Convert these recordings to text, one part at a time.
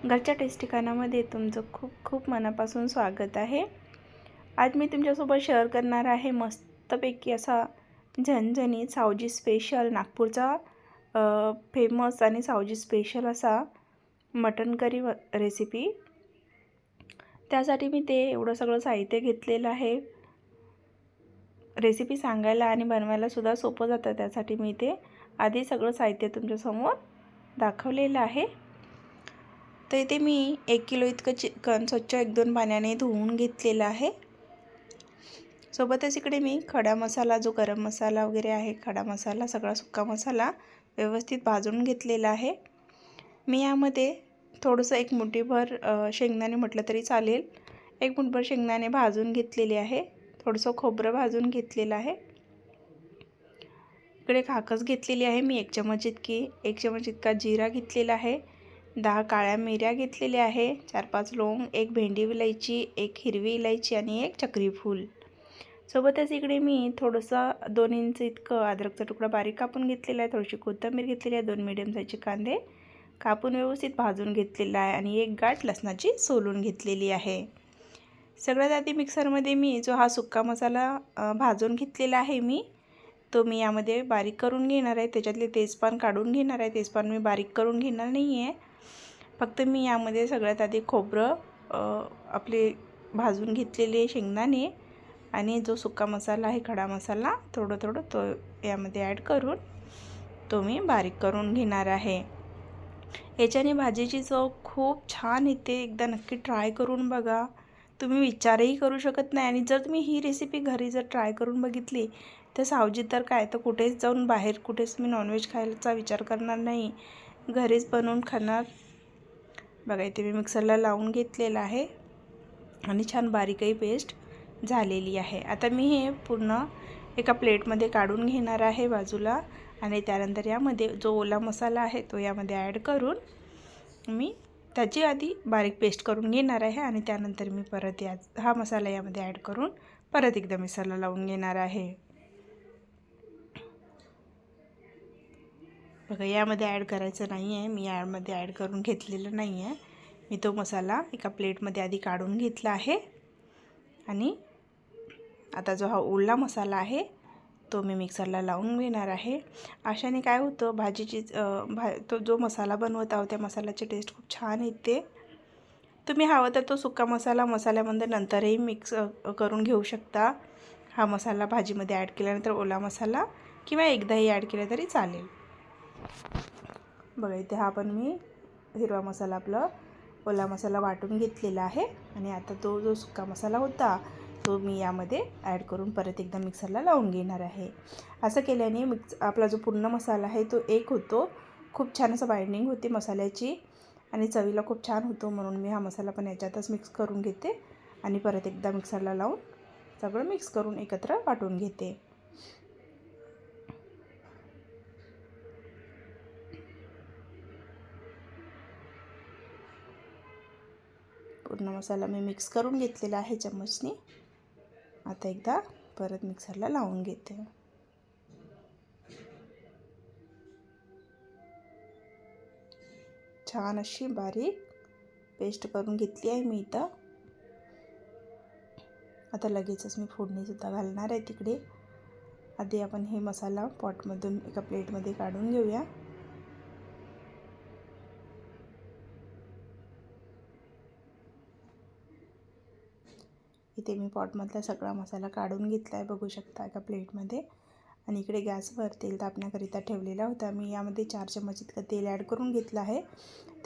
घरच्या टेस्टी खाण्यामध्ये तुमचं खूप खूप मनापासून स्वागत आहे। आज मी तुमच्यासोबत शेअर करणार आहे मस्तपैकी असा झणझणीत सावजी स्पेशल नागपूरचा फेमस आणि सावजी स्पेशल असा मटन करी रेसिपी। त्यासाठी मी ते एवढं सगळं साहित्य घेतलेलं आहे। रेसिपी सांगायला आणि बनवायला सुद्धा सोपं जातं, त्यासाठी मी ते आधी सगळं साहित्य तुमच्यासमोर दाखवलेलं आहे। तर इथे मी 1 किलो इतकं चिकन स्वच्छ 1-2 पाण्याने धुवून घेतलेलं आहे। सोबतच इकडे मी खडा मसाला, जो गरम मसाला वगैरे आहे, खडा मसाला, सगळा सुक्का मसाला व्यवस्थित भाजून घेतलेला आहे। मी यामध्ये थोडंसं 1 मुठीभर शेंगदाणे म्हटलं तरी चालेल, 1 मुठभर शेंगदाणे भाजून घेतलेले आहे। थोडंसं खोबरं भाजून घेतलेलं आहे। इकडे खाकस घेतलेली आहे मी 1 चमच इतकी, 1 चमच इतका जिरा घेतलेला आहे, 10 काळ्या मिऱ्या घेतलेल्या आहे, 4-5 लवंग, 1 भेंडी इलायची, 1 हिरवी इलायची आणि 1 चक्री फूल। सोबतच इकडे मी थोडंसं 2 इंच इतकं अद्रकचा तुकडा बारीक कापून घेतलेला आहे, थोडीशी कोथिंबीर घेतलेली आहे, 2 मीडियम साईजचे कांदे कापून व्यवस्थित भाजून घेतलेला आहे आणि 1 गाठ लसणाची सोलून घेतलेली आहे। सगळ्यात आधी मिक्सरमध्ये मी जो हा सुक्का मसाला भाजून घेतलेला आहे तो मी यामध्ये बारीक करून घेणार आहे। त्याच्यातले तेजपान काढून घेणार आहे, तेजपान मी बारीक करून घेणार नाही आहे। फक्त मी यामध्ये सगळ्यात आधी खोबरं, आपले भाजून घेतलेले शेंगदाणे आणि जो सुक्का मसाला आहे, खडा मसाला, थोडं तो यामध्ये ॲड करून तो मी बारीक करून घेणार आहे। याच्याने भाजीची चव खूप छान येते, एकदा नक्की ट्राय करून बघा। तुम्ही विचारही करू शकत नाही, आणि जर तुम्ही ही रेसिपी घरी जर ट्राय करून बघितली तर सावजी तर काय, तर कुठेच जाऊन बाहेर कुठेच मी नॉनव्हेज खायचा विचार करणार नाही, घरीच बनवून खाणार। बघा इथे मी मिक्सरला लावून घेतलेला आहे आणि छान बारीकही पेस्ट झालेली आहे। आता मी हे पूर्ण एका प्लेटमध्ये काढून घेणार आहे बाजूला, आणि त्यानंतर यामध्ये जो ओला मसाला आहे तो यामध्ये ॲड करून मी त्याची आधी बारीक पेस्ट करून घेणार आहे, आणि त्यानंतर मी परत हा मसाला यामध्ये ॲड करून परत एकदा मिक्सरला लावून घेणार आहे। बघा यामध्ये ॲड करायचं नाही आहे, मी यामध्ये ॲड करून घेतलेलं नाही आहे। मी तो मसाला एका प्लेटमध्ये आधी काढून घेतला आहे, आणि आता जो हा ओला मसाला आहे तो मी मिक्सरला लावून घेणार आहे। अशाने काय होतं, भाजीची तो जो मसाला बनवत आहोत त्या मसाल्याची टेस्ट खूप छान येते। तुम्ही हवं तर तो सुक्का मसाला मसाल्यामध्ये नंतरही मिक्स करून घेऊ शकता। हा मसाला भाजीमध्ये ॲड केल्यानंतर ओला मसाला, किंवा एकदाही ॲड केला तरी चालेल। बघा इथे हा पण मी हिरवा मसाला, आपला ओला मसाला वाटून घेतलेला आहे, आणि आता तो जो सुक्का मसाला होता तो मी यामध्ये ॲड करून परत एकदा मिक्सरला लावून घेणार आहे। असं केल्याने आपला जो पूर्ण मसाला आहे तो एक होतो, खूप छान असं बाइंडिंग होते मसाल्याची, आणि चवीला खूप छान होतो। म्हणून मी हा मसाला पण याच्यातच मिक्स करून घेते, आणि परत एकदा मिक्सरला लावून सगळं मिक्स करून एकत्र वाटून घेते। पूर्ण मसाला मी मिक्स करून घेतलेला आहे चम्मचने। आता एकदा परत मिक्सरला लावून घेते। छान अशी बारीक पेस्ट करून घेतली आहे मी इथं। आता लगेचच मी फोडणीसुद्धा घालणार आहे तिकडे। आधी आपण हे मसाला पॉटमधून एका प्लेटमध्ये काढून घेऊया। इथे मी पॉटमधला सगळा मसाला काढून घेतला आहे, बघू शकता एका प्लेटमध्ये, आणि इकडे गॅसवर तेल तापण्याकरिता ठेवलेला होता। मी यामध्ये 4 चमच इतकं तेल ॲड करून घेतलं आहे।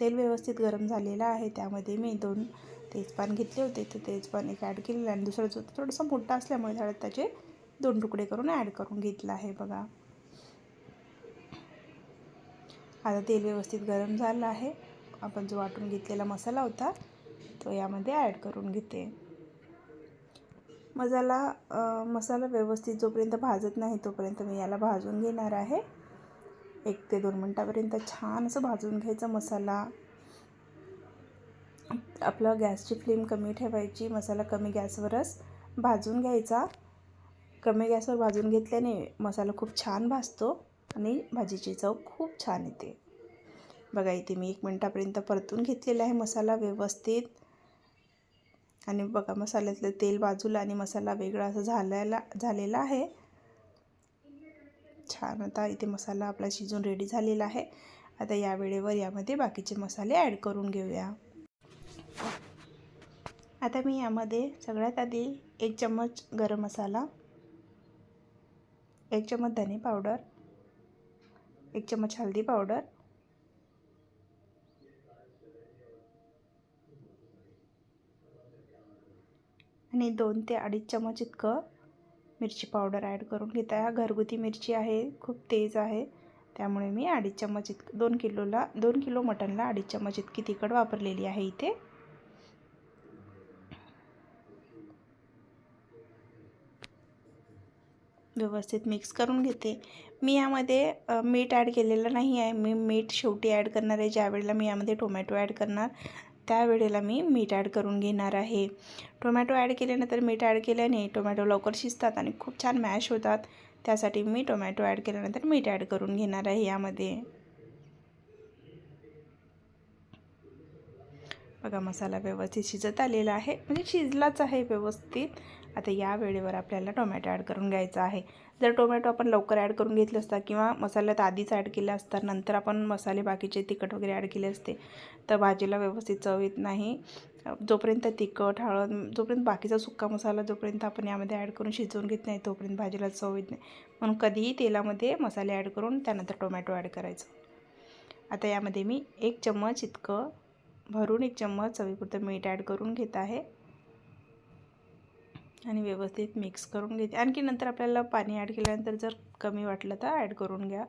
तेल व्यवस्थित गरम झालेलं आहे, त्यामध्ये मी 2 तेजपान घेतले होते, ते तेजपान एक ॲड केलेलं, आणि दुसरा जो थोडासा मोठा असल्यामुळे त्याचे 2 तुकडे करून ॲड करून घेतला आहे। बघा आता तेल व्यवस्थित गरम झालं आहे, आपण जो वाटून घेतलेला मसाला होता तो यामध्ये ॲड करून घेते। मसाला व्यवस्थित जोपर्यंत भाजत नाही तोपर्यंत मी याला भाजून घेणार आहे। 1 ते 2 मिनिटापर्यंत छान असं भाजून घ्यायचा मसाला। आपला गॅसची फ्लेम कमी ठेवायची, मसाला कमी गॅसवरच भाजून घ्यायचा। कमी गॅसवर भाजून घेतल्याने मसाला खूप छान भाजतो आणि भाजीची चव खूप छान येते। बघा इथे मी 1 मिनिटापर्यंत परतून घेतलेला आहे मसाला व्यवस्थित. आणि बघा मसाल्यातलं तेल बाजूला आणि मसाला वेगळा असं झालेला आहे. छान. आता इथे मसाला आपला शिजून रेडी झालेला आहे. आता या वेळेवर यामध्ये बाकीचे मसाले ॲड करून घेऊया. आता मी यामध्ये सगळ्यात आधी 1 चम्मच गरम मसाला, 1 चम्मच धने पावडर, 1 चम्मच हळदी पावडर, आणि 2 ते 2.5 चम्मच इतकं मिरची पावडर ॲड करून घेत आहे. घरगुती मिरची आहे, खूप तेज आहे, त्यामुळे मी 2.5 चम्मच इतकं 2 किलो मटनला 2.5 चम्मच इतकी तिखट वापरलेली आहे इथे. व्यवस्थित मिक्स करून घेते. मी यामध्ये मीठ ॲड केलेलं नाही आहे. मी मीठ शेवटी ॲड करणार आहे. ज्या वेळेला मी यामध्ये टोमॅटो ॲड करणार त्यावेळेला मी मीठ ॲड करून घेणार आहे. टोमॅटो ॲड केल्यानंतर मीठ ॲड केल्याने टोमॅटो लवकर शिजतात आणि खूप छान मॅश होतात. त्यासाठी मी टोमॅटो ॲड केल्यानंतर मीठ ॲड करून घेणार आहे यामध्ये. बघा मसाला व्यवस्थित शिजत आलेला आहे, म्हणजे शिजलाच आहे व्यवस्थित. आता या वेळेवर आपल्याला टोमॅटो ॲड करून घ्यायचा आहे. जर टोमॅटो आपण लवकर ॲड करून घेतले असता किंवा मसाल्यात आधीच ॲड केला असता, नंतर आपण मसाले बाकीचे तिखट वगैरे ॲड केले असते, तर भाजीला व्यवस्थित चव येत नाही. जोपर्यंत तिखट, हळद, जोपर्यंत बाकीचा सुक्का मसाला जोपर्यंत आपण यामध्ये ॲड करून शिजवून घेत नाही तोपर्यंत भाजीला चव येत नाही. म्हणून कधीही तेलामध्ये मसाले ॲड करून त्यानंतर टोमॅटो ॲड करायचं. आता यामध्ये मी 1 चम्मच इतकं भरून 1 चम्मच चवीपुरतं मीठ ॲड करून घेत आहे आणि व्यवस्थित मिक्स करून घेते. आणखी नंतर आपल्याला पाणी ॲड केल्यानंतर जर कमी वाटलं तर ॲड करून घ्या.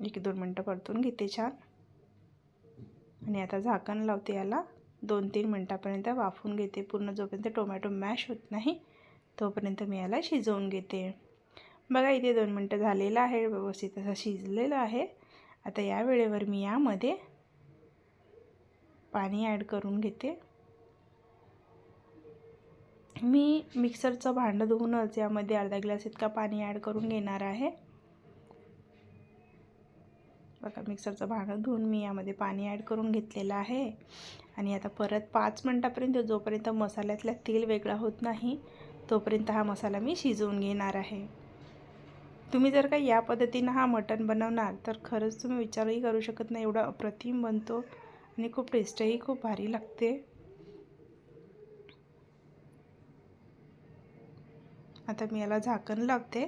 1-2 मिनटं परतून घेते छान. आणि आता झाकण लावते, याला 2-3 मिनटापर्यंत वाफवून घेते. पूर्ण जोपर्यंत टोमॅटो मॅश होत नाही तोपर्यंत मी याला शिजवून घेते. बघा इथे 2 मिनटं झालेलं आहे, व्यवस्थित असं शिजलेलं आहे. आता या वेळेवर मी यामध्ये पाणी ॲड करून घेते. मी मिक्सरचं भांडं धुवूनच यामध्ये अर्धा ग्लास इतका पाणी ॲड करून घेणार आहे. बघा मिक्सरचं भांडं धुवून मी यामध्ये पाणी ॲड करून घेतलेलं आहे. आणि आता परत 5 मिनटापर्यंत जोपर्यंत मसाल्यातला तेल वेगळा होत नाही तोपर्यंत हा मसाला मी शिजवून घेणार आहे. तुम्ही जर का या पद्धतीनं हा मटण बनवणार तर खरंच तुम्ही विचारही करू शकत नाही, एवढा अप्रतिम बनतो आणि खूप टेस्टही खूप भारी लागते. आता मी याला झाकण लावते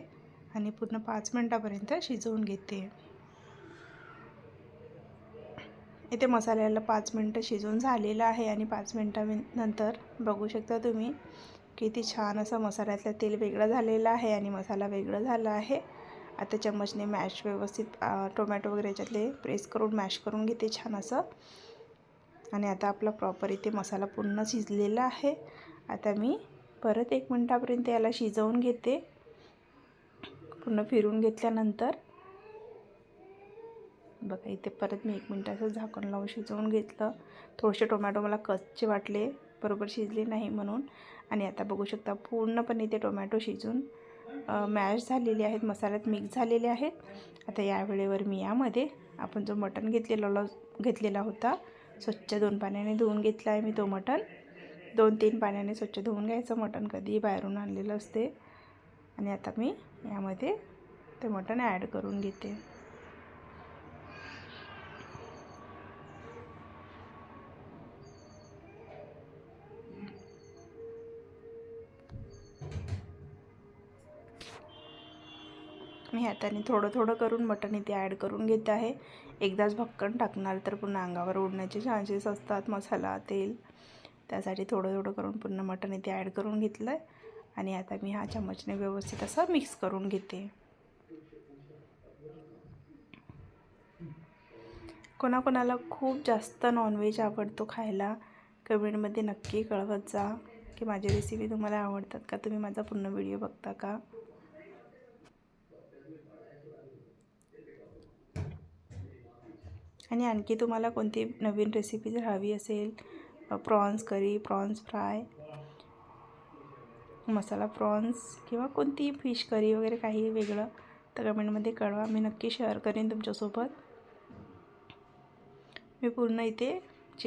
आणि पूर्ण 5 मिनटापर्यंत शिजवून घेते. इथे मसाल्याला 5 मिनटं शिजवून झालेलं आहे आणि 5 मिनटानंतर बघू शकता तुम्ही किती छान असं मसाल्यातलं तेल वेगळं झालेलं आहे आणि मसाला वेगळं झाला आहे. आता चम्मचने मॅश व्यवस्थित टोमॅटो वगैरे याच्यातले प्रेस करून मॅश करून घेते छान असं. आणि आता आपला प्रॉपर इथे मसाला पूर्ण शिजलेला आहे. आता मी परत 1 मिनटापर्यंत याला शिजवून घेते. पूर्ण फिरून घेतल्यानंतर बघा इथे परत मी 1 मिनटाचं झाकण लावून शिजवून घेतलं. थोडेसे टोमॅटो मला कच्चे वाटले, बरोबर शिजले नाही म्हणून. आणि आता बघू शकता पूर्णपणे इथे टोमॅटो शिजून मॅश झालेले आहेत, मसाल्यात मिक्स झालेले आहेत. आता या वेळेवर मी यामध्ये आपण जो मटण घेतलेला होता, स्वच्छ 2 पाण्याने धुवून घेतला आहे मी तो मटण. 2-3 पाण्याने स्वच्छ धुवून घ्यायचं, मटण कधीही बाहेरून आणलेलं असते. आणि आता मी यामध्ये ते मटण ॲड करून घेते. मी हाताने थोडं थोडं करून मटण इथे ॲड करून घेत आहे. एकदाच भक्कन टाकणार तर पुन्हा अंगावर उडण्याचे चान्सेस असतात, मसाला, तेल. त्यासाठी थोडं थोडं करून पूर्ण मटण इथे ॲड करून घेतलं आहे. आणि आता मी हा चम्मचने व्यवस्थित असं मिक्स करून घेते. कोणाकोणाला खूप जास्त नॉनव्हेज आवडतो खायला, कमेंटमध्ये नक्की कळवत जा की माझी रेसिपी तुम्हाला आवडतात का, तुम्ही माझा पूर्ण व्हिडिओ बघता का. आणि आणखी तुम्हाला कोणती नवीन रेसिपी जर हवी असेल, प्रॉन्स करी, प्रॉन्स फ्राय, मसाला प्रॉन्स किंवा कोणती फिश करी वगैरे काही वेगळं तर कमेंटमध्ये कळवा, मी नक्की शेअर करेन तुमच्यासोबत. मी पूर्ण इथे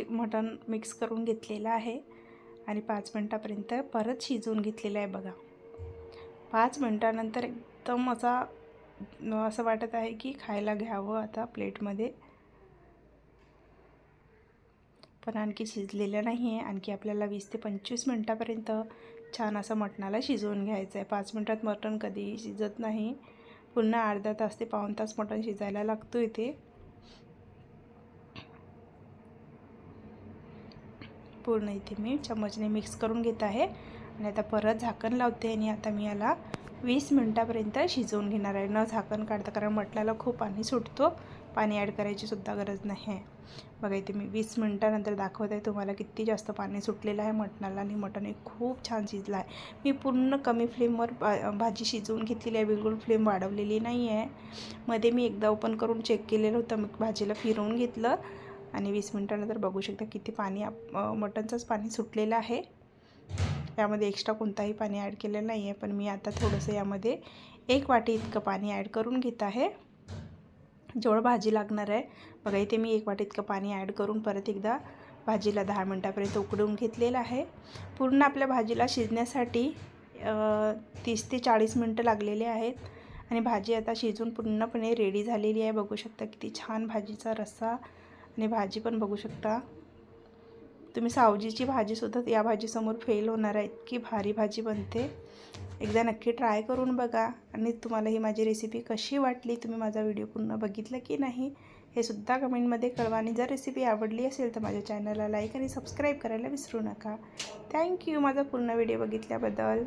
मटण मिक्स करून घेतलेलं आहे आणि 5 मिनटापर्यंत परत शिजवून घेतलेलं आहे बघा. 5 मिनटानंतर एकदम असं वाटत आहे की खायला घ्यावं आता प्लेटमध्ये, पण आणखी शिजलेलं नाही आहे. आणखी आपल्याला 20 ते 25 मिनटापर्यंत छान असं मटणाला शिजवून घ्यायचं आहे. 5 मिनटात मटण कधीही शिजत नाही, पुन्हा अर्धा तास ते पाऊण तास मटण शिजायला लागतो इथे. पूर्ण इथे मी चम्मचने मिक्स करून घेत आहे आणि आता परत झाकण लावते आणि आता मी याला 20 मिनटापर्यंत शिजवून घेणार आहे, न झाकण काढता, कारण मटणाला खूप पाणी सुटतो. पाणी ॲड करायची सुद्धा गरज नाही आहे. बघा इथे मी 20 मिनटानंतर दाखवत आहे तुम्हाला किती जास्त पाणी सुटलेलं आहे मटणाला आणि मटण हे खूप छान शिजलं आहे. मी पूर्ण कमी फ्लेमवर भाजी शिजवून घेतलेली आहे, बिलकुल फ्लेम वाढवलेली नाही आहे. मध्ये मी एकदा ओपन करून चेक केलेलं होतं, मग भाजीला फिरवून घेतलं आणि 20 मिनटानंतर बघू शकता किती पाणी मटणचंच पाणी सुटलेलं आहे. यामध्ये एक्स्ट्रा कोणताही पाणी ॲड केलेलं नाही आहे, पण मी आता थोडंसं यामध्ये 1 वाटी इतकं पाणी ॲड करून घेत आहे, जेवढं भाजी लागणार आहे. बघा इथे मी 1 वाटी इतकं पाणी ॲड करून परत एकदा भाजीला 10 मिनटापर्यंत उकडवून घेतलेलं आहे. पूर्ण आपल्या भाजीला शिजण्यासाठी 30 ते 40 मिनटं लागलेले आहेत आणि भाजी आता शिजून पूर्णपणे रेडी झालेली आहे. बघू शकता किती छान भाजीचा रस्सा आणि भाजी पण बघू शकता तुम्ही. सावजीची भाजीसुद्धा या भाजीसमोर फेल होणार आहे, इतकी भारी भाजी बनते. एकदा नक्की ट्राय करून बघा. आणि तुम्हाला ही माझी रेसिपी कशी वाटली, तुम्ही माझा व्हिडिओ पूर्ण बघितला की नाही हे सुद्धा कमेंटमध्ये कळवा. आणि जर रेसिपी आवडली असेल तर माझ्या चॅनलला लाईक आणि सबस्क्राईब करायला विसरू नका. थँक्यू माझा पूर्ण व्हिडिओ बघितल्याबद्दल.